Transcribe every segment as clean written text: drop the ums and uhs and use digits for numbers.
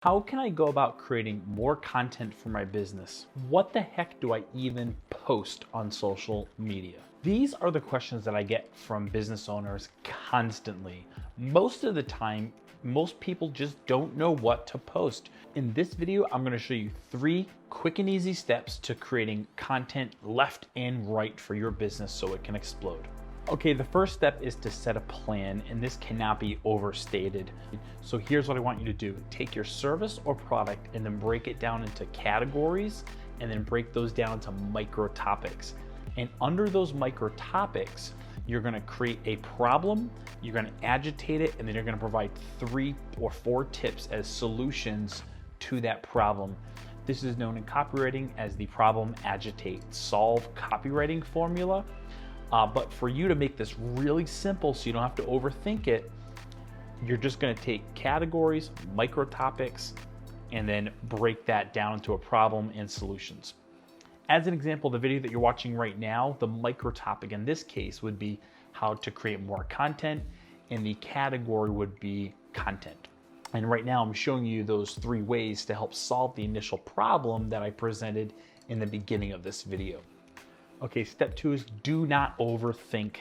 How can I go about creating more content for my business? What the heck do I even post on social media? These are the questions that I get from business owners constantly. Most of the time, most people just don't know what to post. In this video, I'm going to show you 3 quick and easy steps to creating content left and right for your business so it can explode. Okay, the first step is to set a plan, and this cannot be overstated. So here's what I want you to do. Take your service or product and then break it down into categories and then break those down into micro topics. And under those micro topics, you're gonna create a problem, you're gonna agitate it, and then you're gonna provide 3 or 4 tips as solutions to that problem. This is known in copywriting as the problem, agitate, solve copywriting formula. But for you to make this really simple so you don't have to overthink it, you're just gonna take categories, micro topics, and then break that down into a problem and solutions. As an example, the video that you're watching right now, the micro topic in this case would be how to create more content, and the category would be content. And right now I'm showing you those 3 ways to help solve the initial problem that I presented in the beginning of this video. Okay, step 2 is do not overthink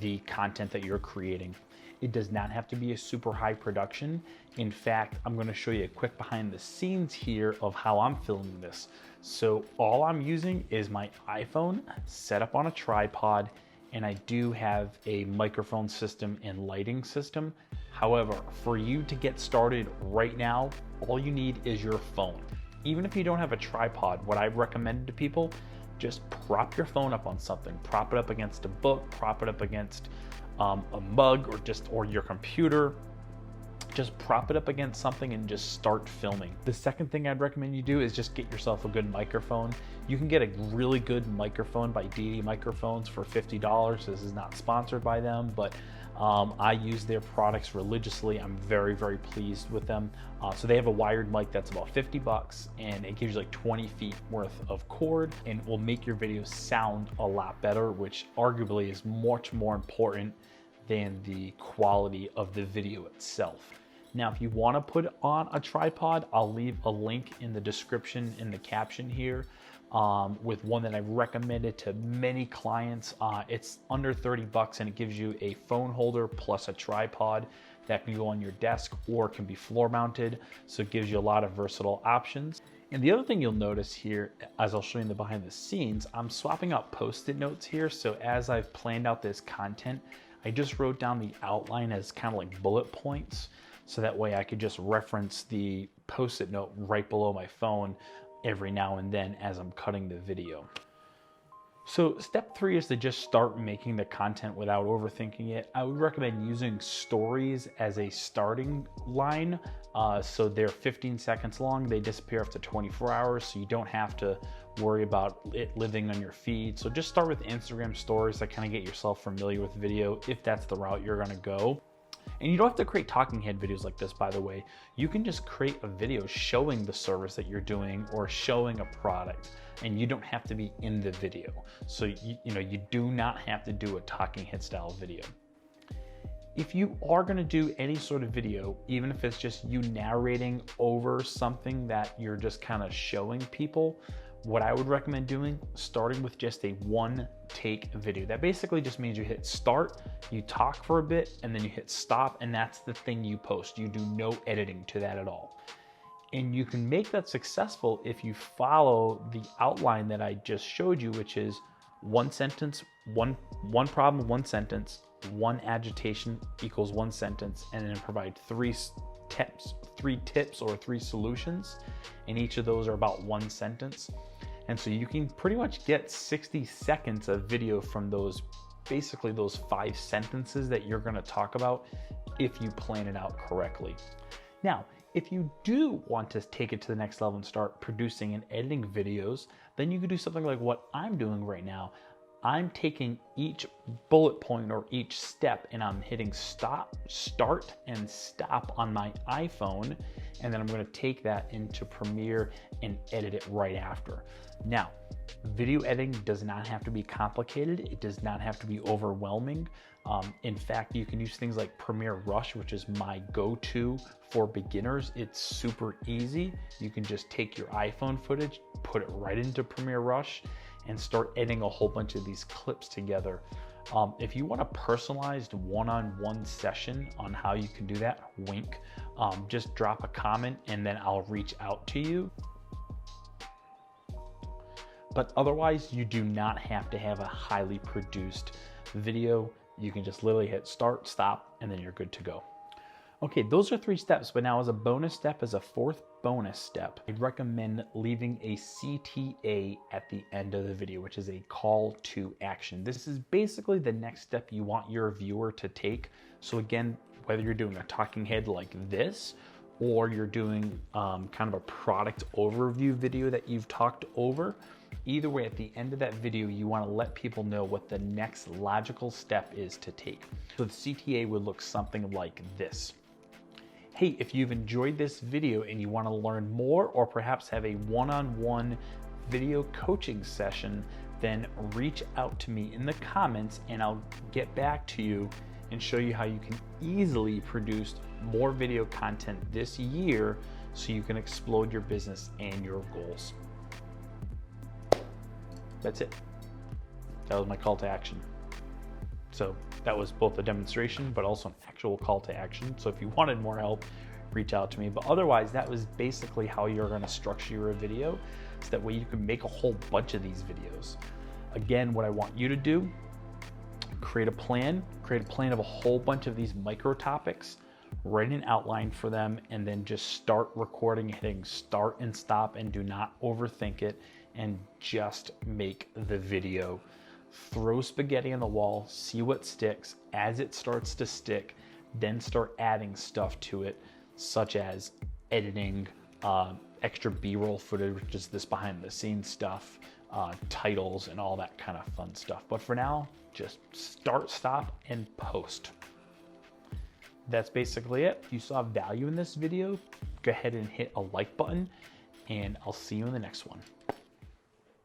the content that you're creating. It does not have to be a super high production. In fact, I'm gonna show you a quick behind the scenes here of how I'm filming this. So all I'm using is my iPhone set up on a tripod, and I do have a microphone system and lighting system. However, for you to get started right now, all you need is your phone. Even if you don't have a tripod, what I've recommended to people, just prop your phone up on something. Prop it up against a book, prop it up against a mug or your computer. Just prop it up against something and just start filming. The second thing I'd recommend you do is just get yourself a good microphone. You can get a really good microphone by DD Microphones for $50. This is not sponsored by them, but I use their products religiously. I'm very, very pleased with them. So they have a wired mic that's about $50, and it gives you like 20 feet worth of cord and will make your videos sound a lot better, which arguably is much more important than the quality of the video itself. Now, if you want to put on a tripod, I'll leave a link in the description in the caption here with one that I've recommended to many clients. It's under $30 and it gives you a phone holder plus a tripod that can go on your desk or can be floor mounted. So it gives you a lot of versatile options. And the other thing you'll notice here, as I'll show you in the behind the scenes, I'm swapping out Post-it notes here. So as I've planned out this content, I just wrote down the outline as kind of like bullet points. So that way I could just reference the Post-it note right below my phone every now and then as I'm cutting the video. So step 3 is to just start making the content without overthinking it. I would recommend using stories as a starting line. So they're 15 seconds long. They disappear after 24 hours. So you don't have to worry about it living on your feed. So just start with Instagram stories to kind of get yourself familiar with video if that's the route you're gonna go. And you don't have to create talking head videos like this, by the way. You can just create a video showing the service that you're doing or showing a product, and you don't have to be in the video. So you do not have to do a talking head style video. If you are gonna do any sort of video, even if it's just you narrating over something that you're just kind of showing people, what I would recommend doing, starting with just a 1-take video. That basically just means you hit start, you talk for a bit, and then you hit stop, and that's the thing you post. You do no editing to that at all. And you can make that successful if you follow the outline that I just showed you, which is 1 sentence, one problem, 1 sentence, 1 agitation equals 1 sentence, and then provide 3 tips or 3 solutions, and each of those are about 1 sentence. And so you can pretty much get 60 seconds of video from basically those 5 sentences that you're gonna talk about if you plan it out correctly. Now, if you do want to take it to the next level and start producing and editing videos, then you can do something like what I'm doing right now. I'm taking each bullet point or each step and I'm hitting stop, start, and stop on my iPhone. And then I'm gonna take that into Premiere and edit it right after. Now, video editing does not have to be complicated. It does not have to be overwhelming. In fact, you can use things like Premiere Rush, which is my go-to for beginners. It's super easy. You can just take your iPhone footage, put it right into Premiere Rush, and start editing a whole bunch of these clips together. If you want a personalized one-on-one session on how you can do that, wink, just drop a comment and then I'll reach out to you. But otherwise, you do not have to have a highly produced video. You can just literally hit start, stop, and then you're good to go. Okay, those are 3 steps, but now as a bonus step, as a 4th bonus step, I'd recommend leaving a CTA at the end of the video, which is a call to action. This is basically the next step you want your viewer to take. So again, whether you're doing a talking head like this, or you're doing kind of a product overview video that you've talked over, either way, at the end of that video, you want to let people know what the next logical step is to take. So the CTA would look something like this. Hey, if you've enjoyed this video and you want to learn more or perhaps have a one-on-one video coaching session, then reach out to me in the comments and I'll get back to you and show you how you can easily produce more video content this year so you can explode your business and your goals. That's it. That was my call to action. So that was both a demonstration, but also an actual call to action. So if you wanted more help, reach out to me. But otherwise, that was basically how you're gonna structure your video. So that way you can make a whole bunch of these videos. Again, what I want you to do, create a plan of a whole bunch of these micro topics, write an outline for them, and then just start recording, hitting start and stop, and do not overthink it, and just make the video. Throw spaghetti on the wall, see what sticks. As it starts to stick, then start adding stuff to it, such as editing, extra B-roll footage, which is this behind the scenes stuff, titles, and all that kind of fun stuff. But for now, just start, stop, and post. That's basically it. If you saw value in this video, go ahead and hit a like button, and I'll see you in the next one.